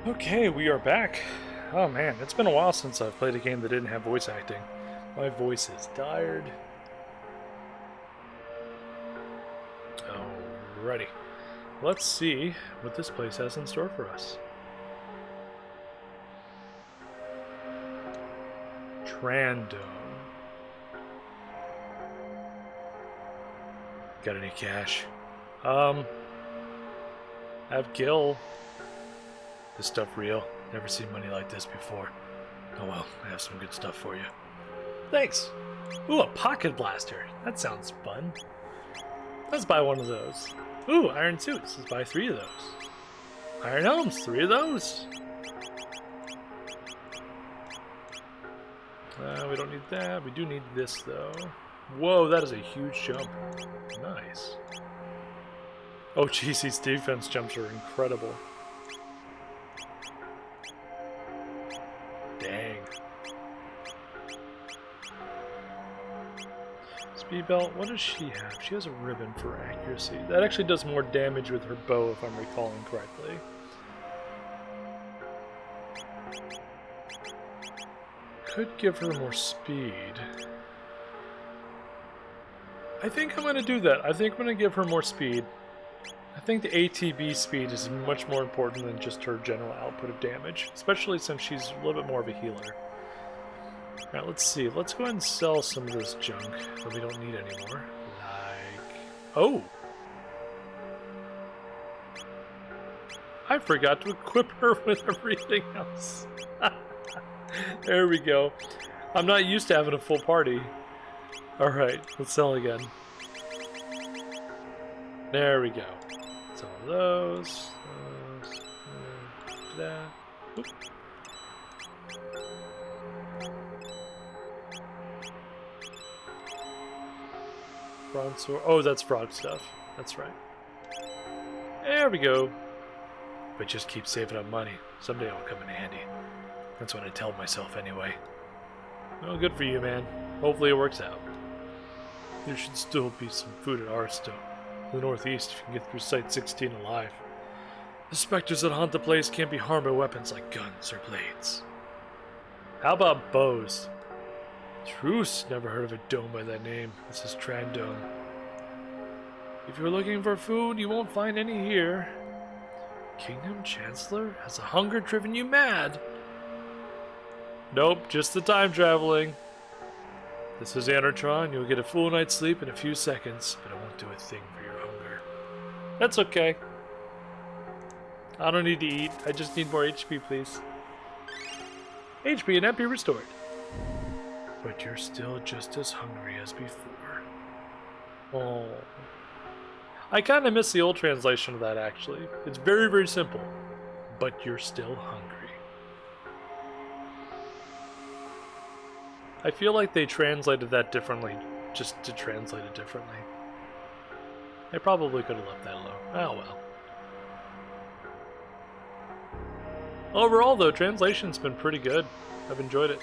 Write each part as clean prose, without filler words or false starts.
Okay, we are back. Oh man, it's been a while since I've played a game that didn't have voice acting. My voice is tired. Alrighty. Let's see what this place has in store for us. Trandome. Got any cash? Have Gil. This stuff real? Never seen money like this before. Oh well, I have some good stuff for you. Thanks! Ooh, a pocket blaster. That sounds fun. Let's buy one of those. Ooh, iron suits. Let's buy 3 of those. Iron helms, 3 of those. We don't need that. We do need this though. Whoa, that is a huge jump. Nice. Oh geez, these defense jumps are incredible. Dang. Speed belt, what does she have? She has a ribbon for accuracy. That actually does more damage with her bow if I'm recalling correctly. Could give her more speed. I think I'm going to do that. I think I'm going to give her more speed. I think the ATB speed is much more important than just her general output of damage, especially since she's a little bit more of a healer. Alright, let's see. Let's go ahead and sell some of this junk that we don't need anymore. Like... Oh! I forgot to equip her with everything else. There we go. I'm not used to having a full party. Alright, let's sell again. There we go. Sell those. That. Oop. Frog sword. Oh, that's frog stuff. That's right. There we go. But just keep saving up money. Someday it'll come in handy. That's what I tell myself anyway. Well, good for you, man. Hopefully it works out. There should still be some food at Arstow, in the northeast, if you can get through Site 16 alive. The specters that haunt the place can't be harmed by weapons like guns or blades. How about bows? Truce, never heard of a dome by that name. This is Trandome. If you're looking for food, you won't find any here. Kingdom Chancellor? Has the hunger driven you mad? Nope, just the time traveling. This is Anartron. You'll get a full night's sleep in a few seconds, but it won't do a thing for your hunger. That's okay. I don't need to eat. I just need more HP, please. HP and MP restored. But you're still just as hungry as before. Oh. I kind of miss the old translation of that, actually. It's very, very simple. But you're still hungry. I feel like they translated that differently, just to translate it differently. They probably could have left that alone. Oh well. Overall, though, translation's been pretty good. I've enjoyed it.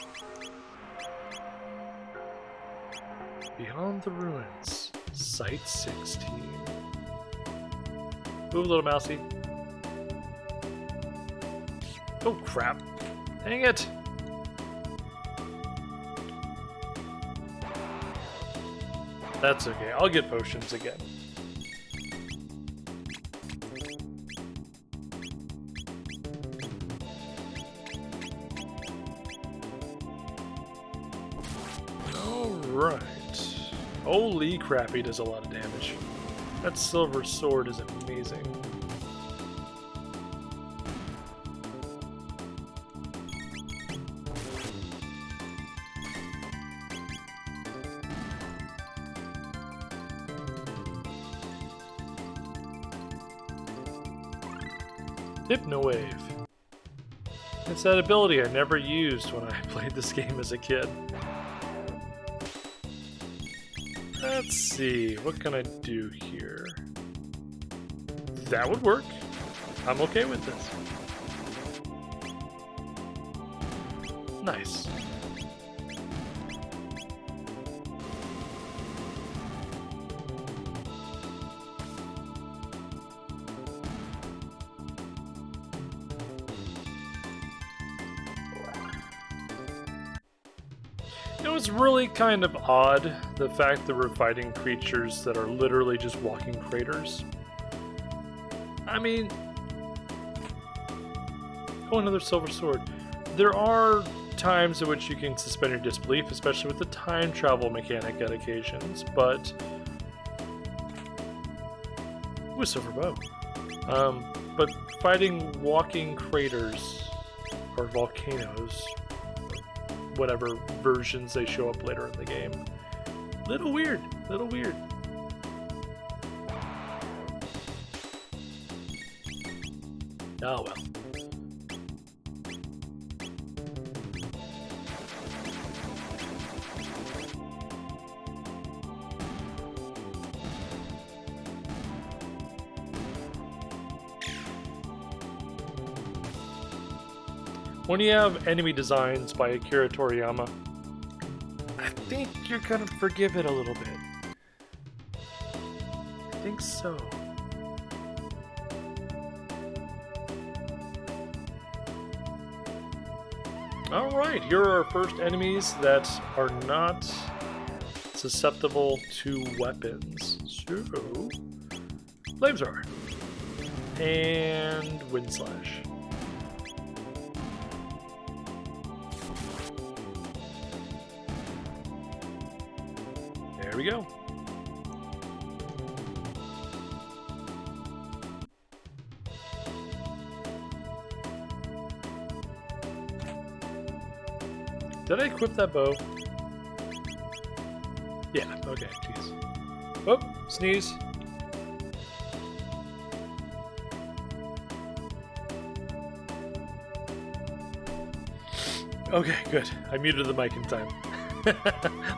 Beyond the Ruins, Site 16. Move, little mousey. Oh, crap. Dang it! That's okay, I'll get potions again. Alright. Holy crap, he does a lot of damage. That silver sword is amazing. Hypno-Wave. It's that ability I never used when I played this game as a kid. Let's see, what can I do here? That would work. I'm okay with this. Nice. You know, it's really kind of odd, the fact that we're fighting creatures that are literally just walking craters. I mean... Oh, another silver sword. There are times in which you can suspend your disbelief, especially with the time travel mechanic at occasions, but... Ooh, a silver bow. But fighting walking craters, or volcanoes, whatever versions they show up later in the game. Little weird, little weird. Oh well. When you have enemy designs by Akira Toriyama, I think you're gonna forgive it a little bit. I think so. Alright, here are our first enemies that are not susceptible to weapons. So, Flamethrower and Wind Slash. There we go. Did I equip that bow? Yeah, okay, jeez. Oh, sneeze. Okay, good. I muted the mic in time.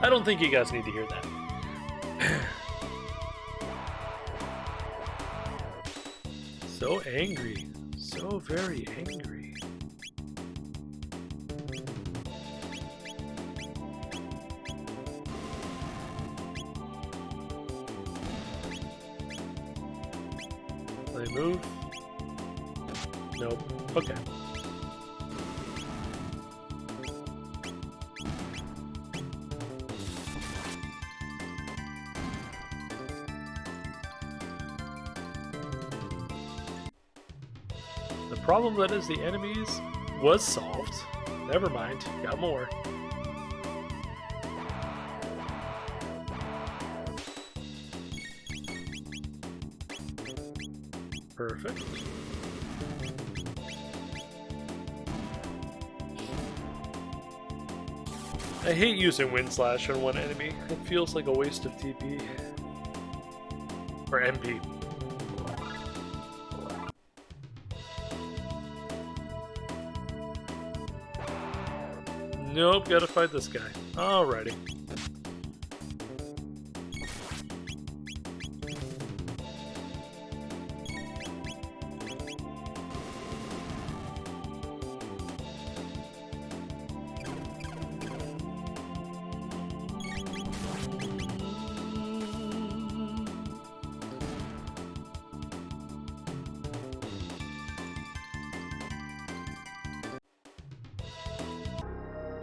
I don't think you guys need to hear that. So angry. So very angry. Can I move? Nope. Okay. The problem that is the enemies was solved. Never mind, got more. Perfect. I hate using Wind Slash on one enemy. It feels like a waste of TP. Or MP. Nope, gotta fight this guy. Alrighty.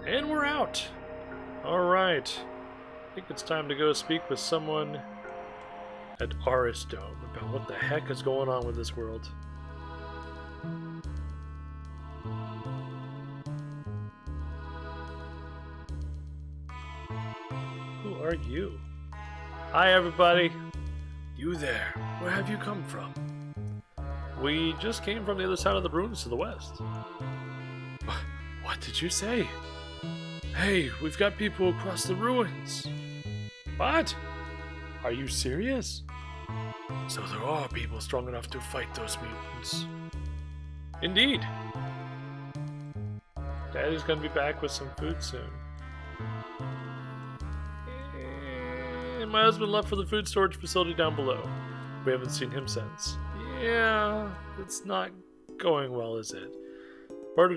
And we're out! Alright. I think it's time to go speak with someone at Aris Dome about what the heck is going on with this world. Who are you? Hi everybody! You there, where have you come from? We just came from the other side of the ruins to the west. What did you say? Hey, we've got people across the ruins. What? Are you serious? So there are people strong enough to fight those mutants. Indeed. Daddy's gonna be back with some food soon. And my husband left for the food storage facility down below. We haven't seen him since. Yeah, it's not going well, is it?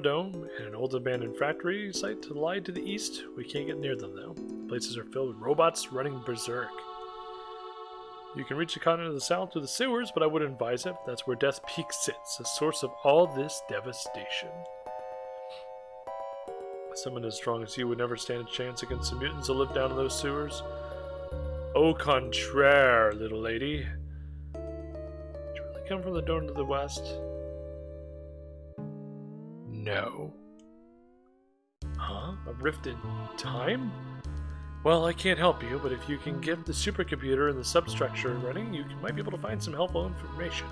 Dome and an old abandoned factory site lie to the east. We can't get near them though. Places are filled with robots running berserk. You can reach the continent of the south through the sewers, but I wouldn't advise it. That's where Death Peak sits, the source of all this devastation. Someone as strong as you would never stand a chance against the mutants that live down in those sewers. Au contraire, little lady. Did you really come from the door to the west? No. Huh? A rift in time? Well, I can't help you, but if you can get the supercomputer and the substructure running, you might be able to find some helpful information.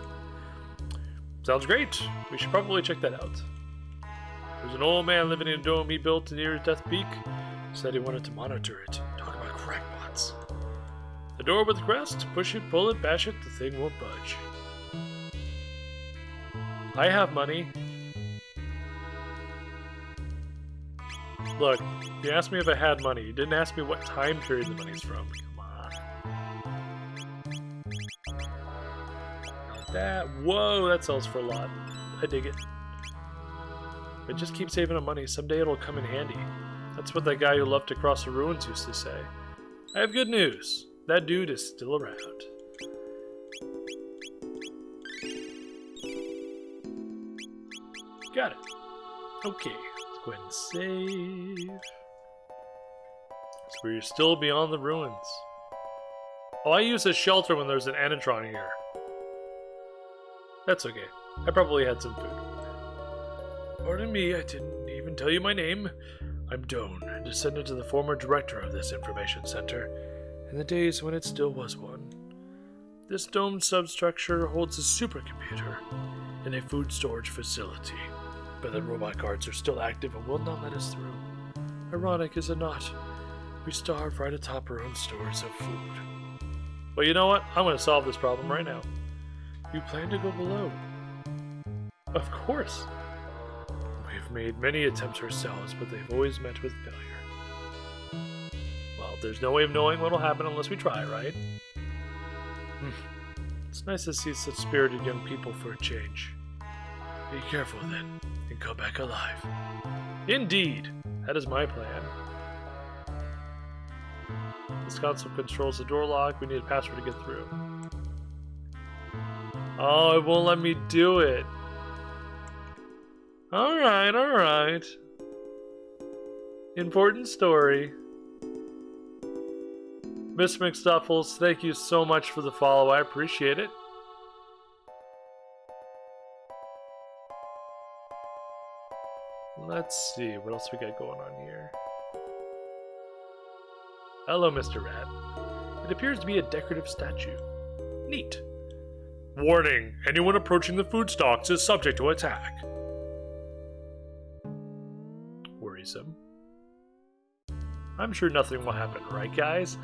Sounds great. We should probably check that out. There's an old man living in a dome he built near Death Peak. Said he wanted to monitor it. Talk about crackpots. The door with the crest. Push it, pull it, bash it. The thing won't budge. I have money. Look, you asked me if I had money. You didn't ask me what time period the money's from. Come on. Like that. Whoa, that sells for a lot. I dig it. But just keep saving up money. Someday it'll come in handy. That's what that guy who loved to cross the ruins used to say. I have good news. That dude is still around. Got it. Okay. Let's go ahead and save. So we're still beyond the ruins. Oh, I use a shelter when there's an Anatron here. That's okay. I probably had some food. Pardon me, I didn't even tell you my name. I'm Doan, descendant of the former director of this information center, in the days when it still was one. This domed substructure holds a supercomputer in a food storage facility, but the robot guards are still active and will not let us through. Ironic, is it not? We starve right atop our own stores of food. Well, you know what? I'm going to solve this problem right now. You plan to go below? Of course. We've made many attempts ourselves, but they've always met with failure. Well, there's no way of knowing what'll happen unless we try, right? It's nice to see such spirited young people for a change. Be careful then, and come back alive. Indeed! That is my plan. This console controls the door lock. We need a password to get through. Oh, it won't let me do it. Alright, alright. Important story. Miss McStuffles, thank you so much for the follow. I appreciate it. Let's see, what else we got going on here? Hello, Mr. Rat. It appears to be a decorative statue. Neat. Warning, anyone approaching the food stocks is subject to attack. Worrisome. I'm sure nothing will happen, right, guys?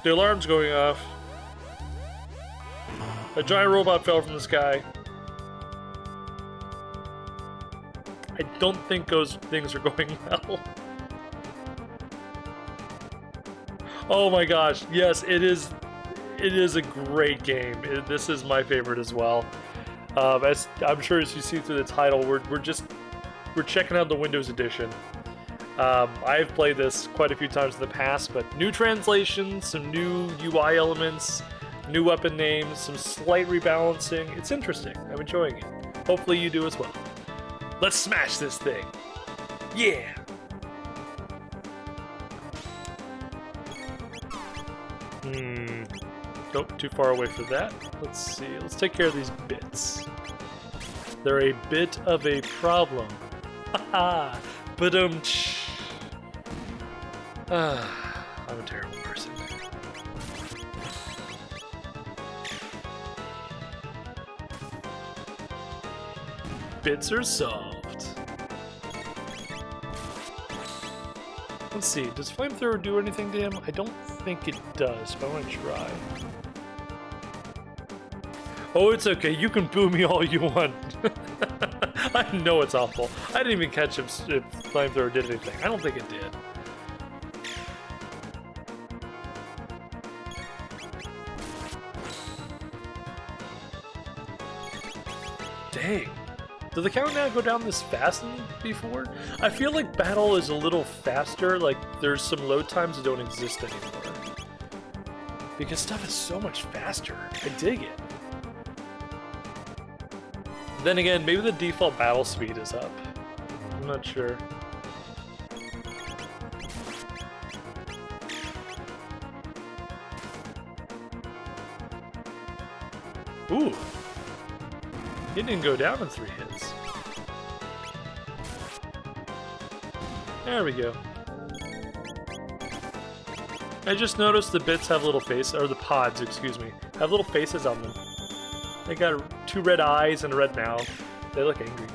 The alarm's going off. A giant robot fell from the sky. I don't think those things are going well. Oh my gosh, yes, it is a great game. This is my favorite as well. As I'm sure as you see through the title, we're checking out the Windows edition. I've played this quite a few times in the past, but new translations, some new UI elements, new weapon names, some slight rebalancing. It's interesting. I'm enjoying it. Hopefully you do as well. Let's smash this thing. Yeah. Nope, too far away for that. Let's see. Let's take care of these bits. They're a bit of a problem. Haha. Ba-dum-tsh. I'm a terrible person. Bits are solved. Let's see. Does flamethrower do anything to him? I don't think it does, but I want to try. Oh, it's okay. You can boo me all you want. I know it's awful. I didn't even catch if flamethrower did anything. I don't think it did. Dang. Did the countdown go down this fast than before? I feel like battle is a little faster. Like there's some load times that don't exist anymore. Because stuff is so much faster. I dig it. Then again, maybe the default battle speed is up. I'm not sure. Ooh. It didn't go down in 3 hits. There we go. I just noticed the bits have little faces, or the pods, excuse me, have little faces on them. They got 2 red eyes and a red mouth. They look angry.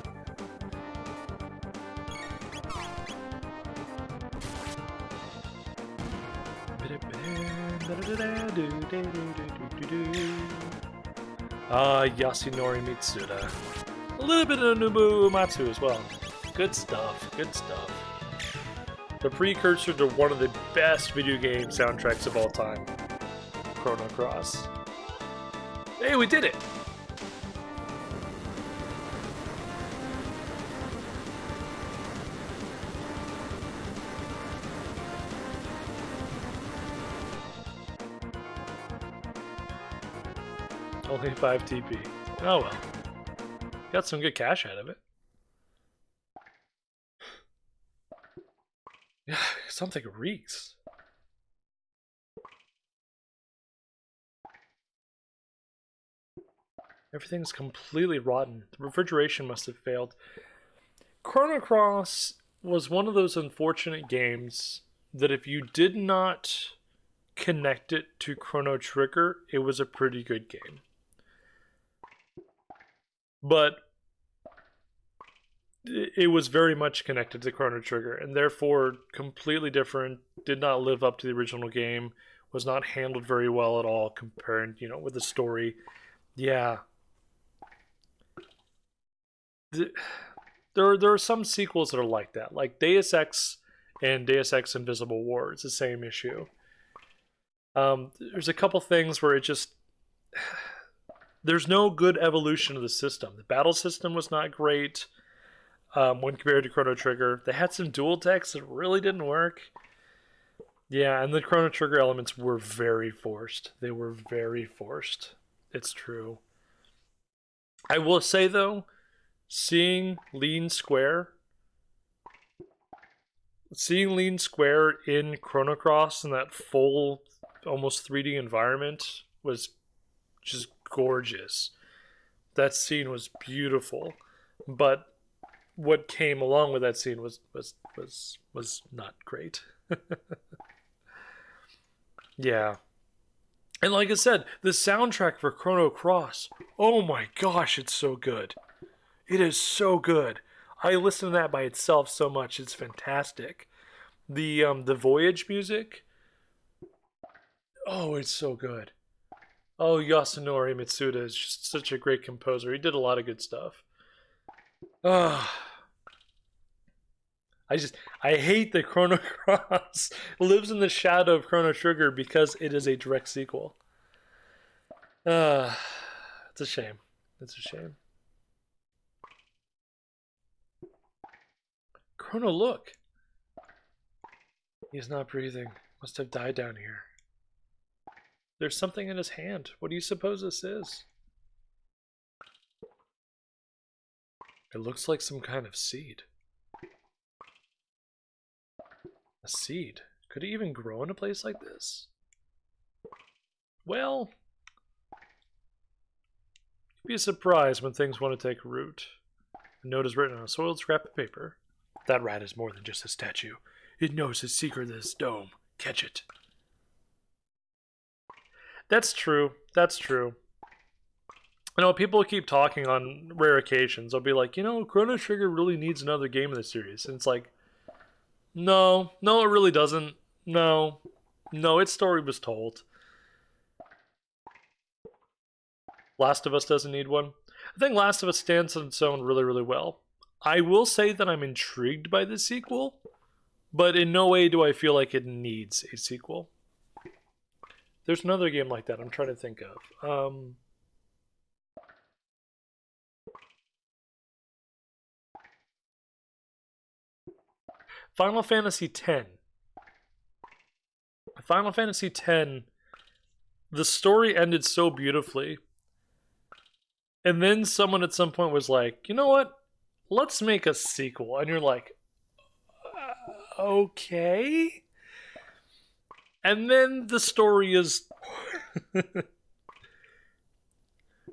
Yasunori Mitsuda. A little bit of Nobuo Uematsu as well. Good stuff, good stuff. The precursor to one of the best video game soundtracks of all time. Chrono Cross. Hey, we did it! Only 5 TP. Oh well. Got some good cash out of it. Yeah, something reeks. Everything's completely rotten. The refrigeration must have failed. Chrono Cross was one of those unfortunate games that if you did not connect it to Chrono Trigger, it was a pretty good game. But it was very much connected to Chrono Trigger, and therefore completely different, did not live up to the original game, was not handled very well at all compared, with the story. Yeah. There are some sequels that are like that, like Deus Ex and Deus Ex Invisible War. It's the same issue. There's a couple things where it just... There's no good evolution of the system. The battle system was not great when compared to Chrono Trigger. They had some dual techs that really didn't work. Yeah, and the Chrono Trigger elements were very forced. They were very forced. It's true. I will say, though, seeing Lean Square in Chrono Cross in that full, almost 3D environment was just gorgeous. That scene was beautiful, but what came along with that scene was not great. Yeah. And like I said, the soundtrack for Chrono Cross, oh my gosh, it's so good. It is so good. I listen to that by itself so much. It's fantastic. The Voyage music, oh, it's so good. Oh, Yasunori Mitsuda is just such a great composer. He did a lot of good stuff. I hate that Chrono Cross lives in the shadow of Chrono Trigger because it is a direct sequel. It's a shame. It's a shame. Chrono, look. He's not breathing. Must have died down here. There's something in his hand. What do you suppose this is? It looks like some kind of seed. A seed? Could it even grow in a place like this? Well, you'd be surprised when things want to take root. A note is written on a soiled scrap of paper. That rat is more than just a statue. It knows his secret in this dome. Catch it. That's true. That's true. People keep talking on rare occasions. They'll be like, Chrono Trigger really needs another game in the series. And it's like, no, it really doesn't. No, its story was told. Last of Us doesn't need one. I think Last of Us stands on its own really, really well. I will say that I'm intrigued by the sequel, but in no way do I feel like it needs a sequel. There's another game like that I'm trying to think of. Final Fantasy X. Final Fantasy X, the story ended so beautifully, And then someone at some point was like, you know what? Let's make a sequel. And you're like, okay. And then the story is.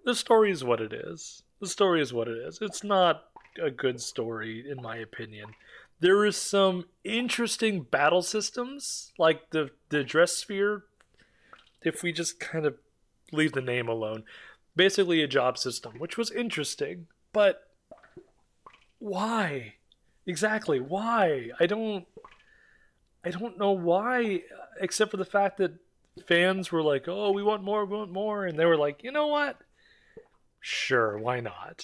The story is what it is. The story is what it is. It's not a good story, in my opinion. There is some interesting battle systems, like the dress sphere. If we just kind of leave the name alone, basically a job system, which was interesting, but why? Exactly why? I don't know why, except for the fact that fans were like, "Oh, we want more," and they were like, "You know what? Sure, why not?"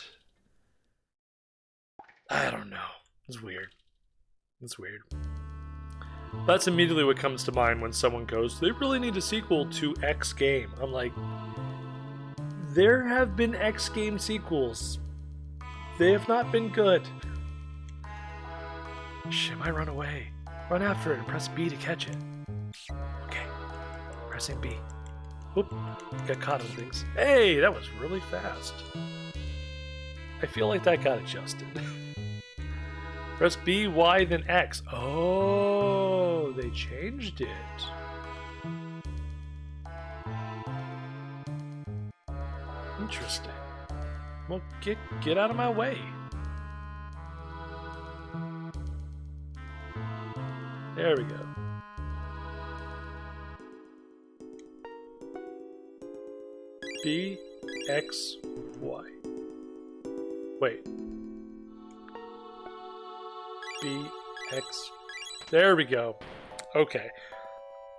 I don't know. It's weird. It's weird. That's immediately what comes to mind when someone goes, "They really need a sequel to X game." I'm like, there have been X game sequels. They have not been good. Shit, I run away. Run after it and press B to catch it. Okay, pressing B. Oop, got caught in things. Hey, that was really fast. I feel like that got adjusted. Press B, Y, then X. Oh, they changed it. Interesting. Well, get out of my way. There we go. B, X, Y. Wait. B, X. There we go. Okay.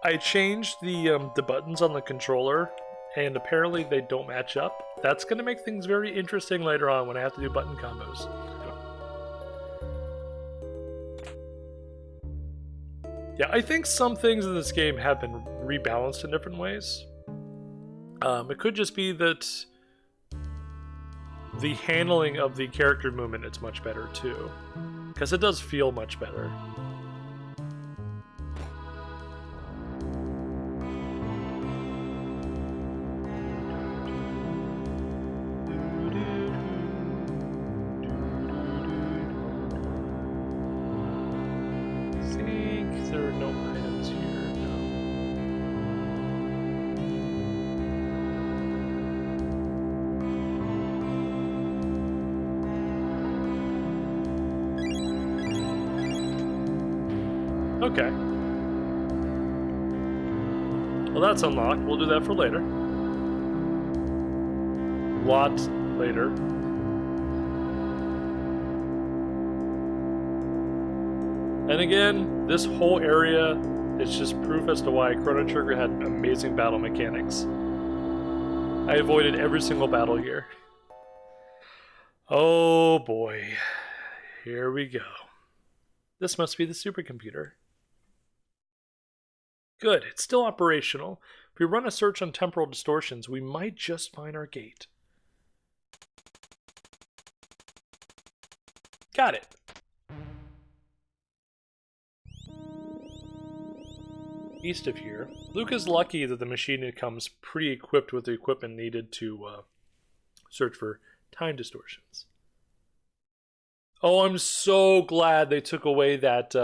I changed the buttons on the controller, and apparently they don't match up. That's going to make things very interesting later on when I have to do button combos. Yeah, I think some things in this game have been rebalanced in different ways. It could just be that the handling of the character movement is much better too, because it does feel much better. There are no items here. No. Okay. Well, that's unlocked. We'll do that for later. Lot later. And again, this whole area is just proof as to why Chrono Trigger had amazing battle mechanics. I avoided every single battle here. Oh boy. Here we go. This must be the supercomputer. Good, it's still operational. If we run a search on temporal distortions, we might just find our gate. Got it. East of here. Luke is lucky that the machine comes pre-equipped with the equipment needed to search for time distortions. Oh, I'm so glad they took away that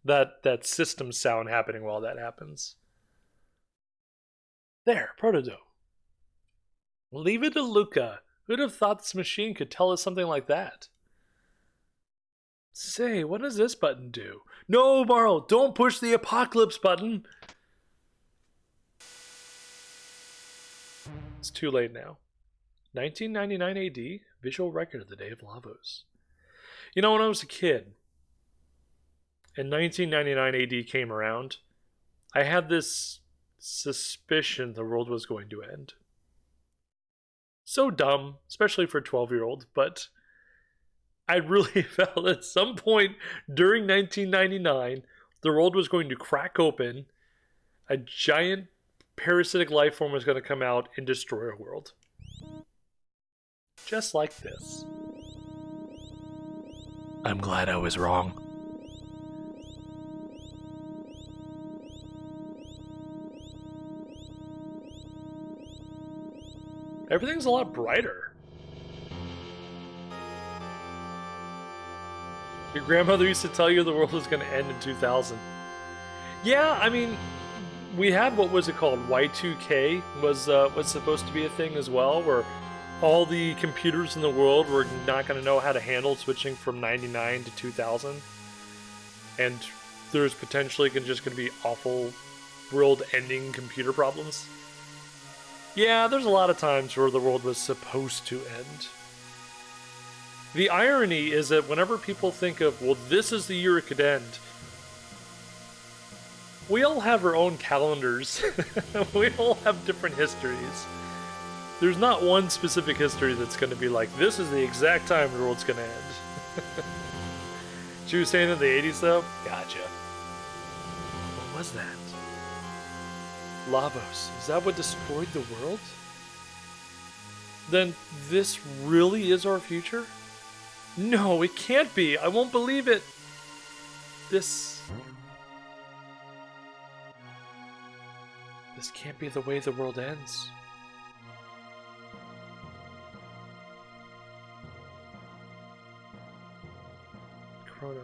that system sound happening while that happens. There, Protodo. Leave it to Luca. Who'd have thought this machine could tell us something like that? Say, what does this button do? No, Marl, don't push the apocalypse button. It's too late now. 1999 AD, visual record of the Day of Lavos. You know, when I was a kid, and 1999 AD came around, I had this suspicion the world was going to end. So dumb, especially for a 12-year-old, but I really felt at some point during 1999, the world was going to crack open, a giant parasitic life form was going to come out and destroy our world. Just like this. I'm glad I was wrong. Everything's a lot brighter. Your grandmother used to tell you the world was going to end in 2000. Yeah, I mean, we had, what was it called? Y2K was supposed to be a thing as well, where all the computers in the world were not going to know how to handle switching from 99 to 2000. And there's potentially just going to be awful world-ending computer problems. Yeah, there's a lot of times where the world was supposed to end. The irony is that whenever people think of, well, this is the year it could end, we all have our own calendars. We all have different histories. There's not one specific history that's going to be like, this is the exact time the world's going to end. She was saying in the 80s, though? Gotcha. What was that? Lavos. Is that what destroyed the world? Then this really is our future? No, it can't be. I won't believe it. This can't be the way the world ends. Chrono.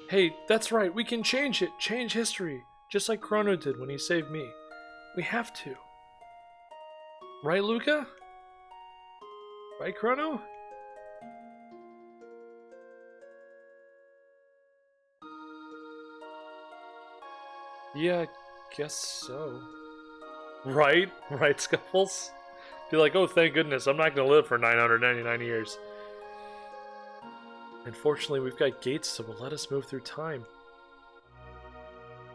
Hey, that's right. We can change it. Change history. Just like Chrono did when he saved me. We have to. Right, Luca? Right, Chrono? Yeah, I guess so. Right? Right, Scuffles? Be like, oh, thank goodness, I'm not gonna live for 999 years. Unfortunately, we've got gates that will let us move through time.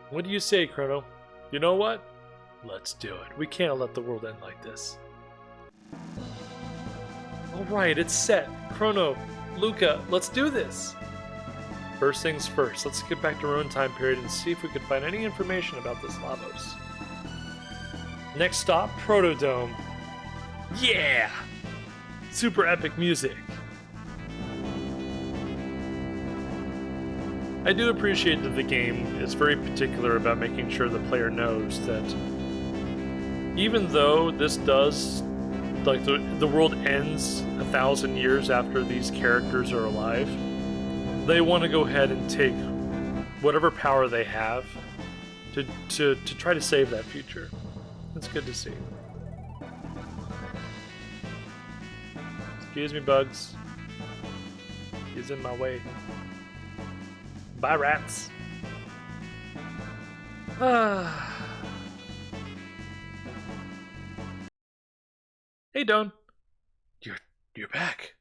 What do you say, Chrono? You know what? Let's do it. We can't let the world end like this. Alright, it's set. Chrono, Luca, let's do this! First things first, let's get back to our own time period and see if we could find any information about this Lavos. Next stop, Protodome. Yeah! Super epic music. I do appreciate that the game is very particular about making sure the player knows that even though this does, like, the world ends 1,000 years after these characters are alive, they want to go ahead and take whatever power they have to try to save that future. It's good to see. Excuse me, bugs. He's in my way. Bye, rats. Hey, Don. You're back.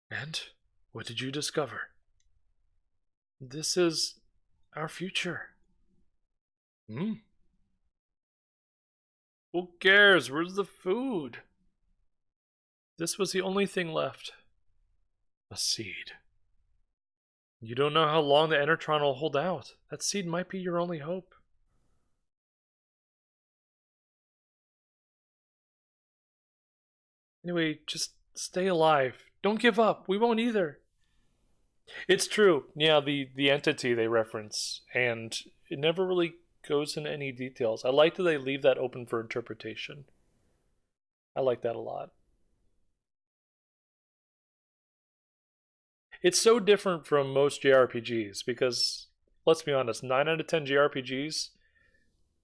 And what did you discover? This is our future. Hmm? Who cares? Where's the food? This was the only thing left. A seed. You don't know how long the Enertron will hold out. That seed might be your only hope. Anyway, just stay alive. Don't give up. We won't either. It's true. Yeah, the entity they reference, and it never really goes into any details. I like that they leave that open for interpretation. I like that a lot. It's so different from most JRPGs because, let's be honest, 9 out of 10 JRPGs,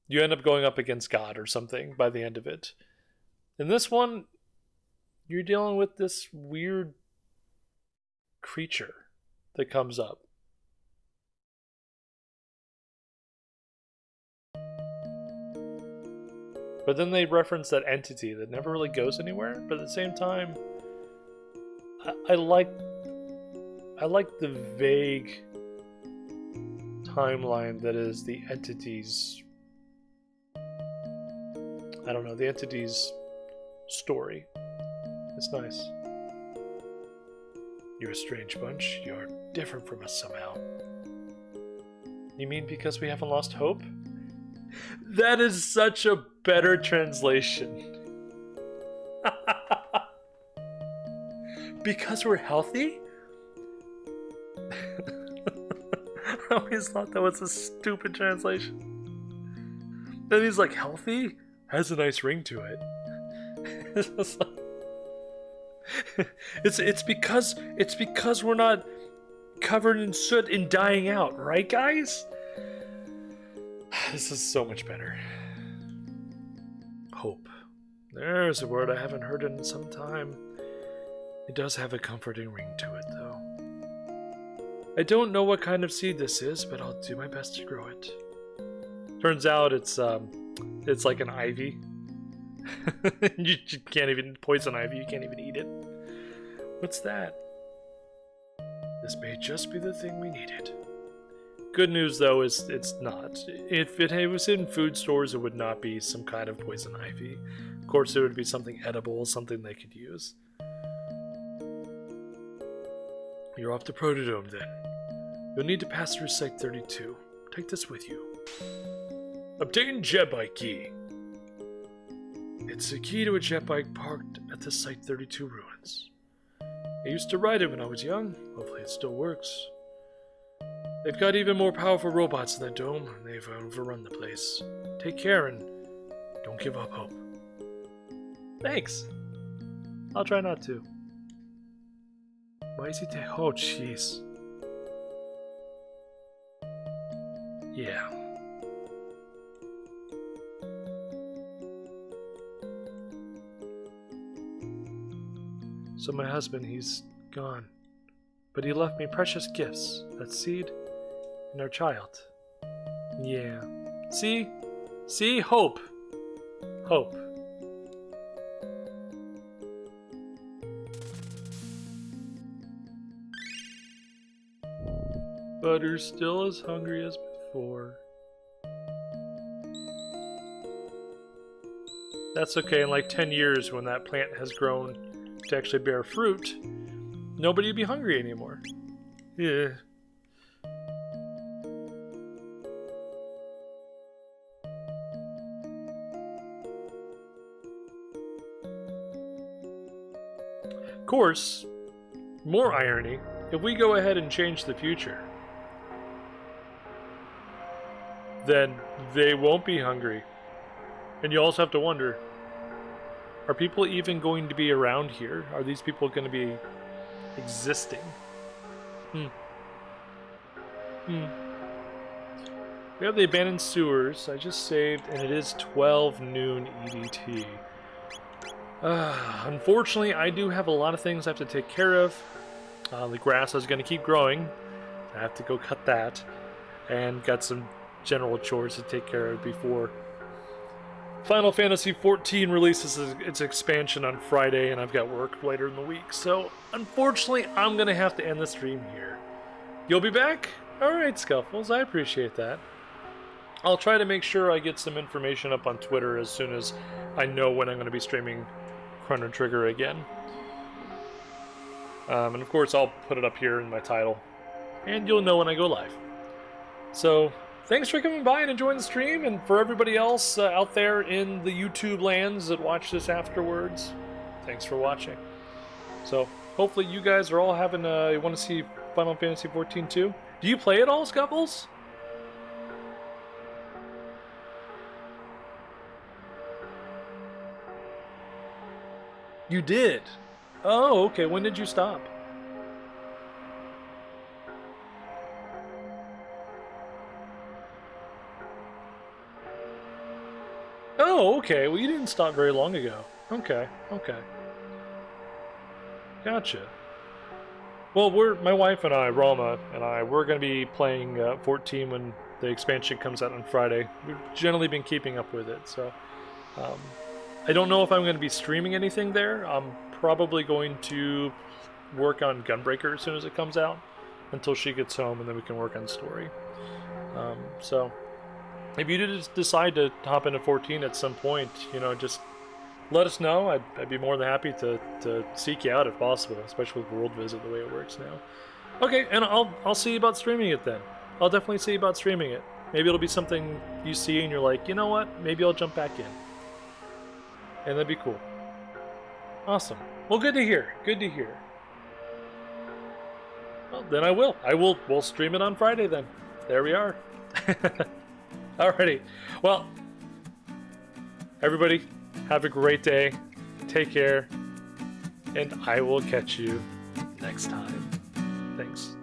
you end up going up against God or something by the end of it. In this one, you're dealing with this weird creature that comes up. But then they reference that entity that never really goes anywhere, but at the same time, I like the vague timeline that is the entity's, I don't know, the entity's story. It's nice. You're a strange bunch. You're different from us somehow. You mean because we haven't lost hope? That is such a better translation. Because we're healthy? I always thought that was a stupid translation. Then he's like, healthy? Has a nice ring to it. it's because we're not covered in soot and dying out, right, guys? This is so much better. Hope. There's a word I haven't heard in some time. It does have a comforting ring to it, though. I don't know what kind of seed this is, but I'll do my best to grow it. Turns out it's like an ivy. you can't even poison ivy. You can't even eat it. What's that? This may just be the thing we needed. Good news, though, is it's not. If it was in food stores, it would not be some kind of poison ivy. Of course, it would be something edible, something they could use. You're off to Protodome, then. You'll need to pass through Site 32. Take this with you. Obtain jet bike key. It's the key to a jet bike parked at the Site 32 ruins. I used to ride it when I was young. Hopefully it still works. They've got even more powerful robots in the dome, and they've overrun the place. Take care and don't give up hope. Thanks. I'll try not to. Why is he oh, jeez. Yeah. So my husband, he's gone. But he left me precious gifts. That seed and our child. Yeah. See? See? Hope. Hope. Butter's still as hungry as before. That's okay. In like 10 years, when that plant has grown to actually bear fruit, nobody will be hungry anymore. Yeah. Of course, more irony, if we go ahead and change the future, then they won't be hungry. And you also have to wonder, are people even going to be around here? Are these people going to be existing? We have the abandoned sewers. I just saved, and it is 12 noon EDT. Unfortunately, I do have a lot of things I have to take care of. The grass is going to keep growing. I have to go cut that. And got some general chores to take care of before Final Fantasy XIV releases its expansion on Friday, and I've got work later in the week. So, unfortunately, I'm going to have to end the stream here. You'll be back? Alright, Scuffles, I appreciate that. I'll try to make sure I get some information up on Twitter as soon as I know when I'm going to be streaming Chrono Trigger again. And of course, I'll put it up here in my title, and you'll know when I go live. So, thanks for coming by and enjoying the stream, and for everybody else out there in the YouTube lands that watch this afterwards, thanks for watching. So, hopefully you guys are all having you want to see Final Fantasy XIV too? Do you play it all, Scuffles? You did? Oh, okay. When did you stop? Oh, okay. Well, you didn't stop very long ago. Okay, okay. Gotcha. Well, my wife and I, Roma and I, we're going to be playing 14 when the expansion comes out on Friday. We've generally been keeping up with it, so I don't know if I'm going to be streaming anything there. I'm probably going to work on Gunbreaker as soon as it comes out until she gets home, and then we can work on story. So if you did decide to hop into 14 at some point, you know, just let us know. I'd be more than happy to seek you out if possible, especially with World Visit the way it works now. Okay, and I'll see about streaming it then. I'll definitely see about streaming it. Maybe it'll be something you see and you're like, you know what? Maybe I'll jump back in. And that'd be cool. Awesome. Well, good to hear. Good to hear. Well, then I will. We'll stream it on Friday then. There we are. Alrighty. Well, Everybody, have a great day. Take care. And I will catch you next time. Thanks.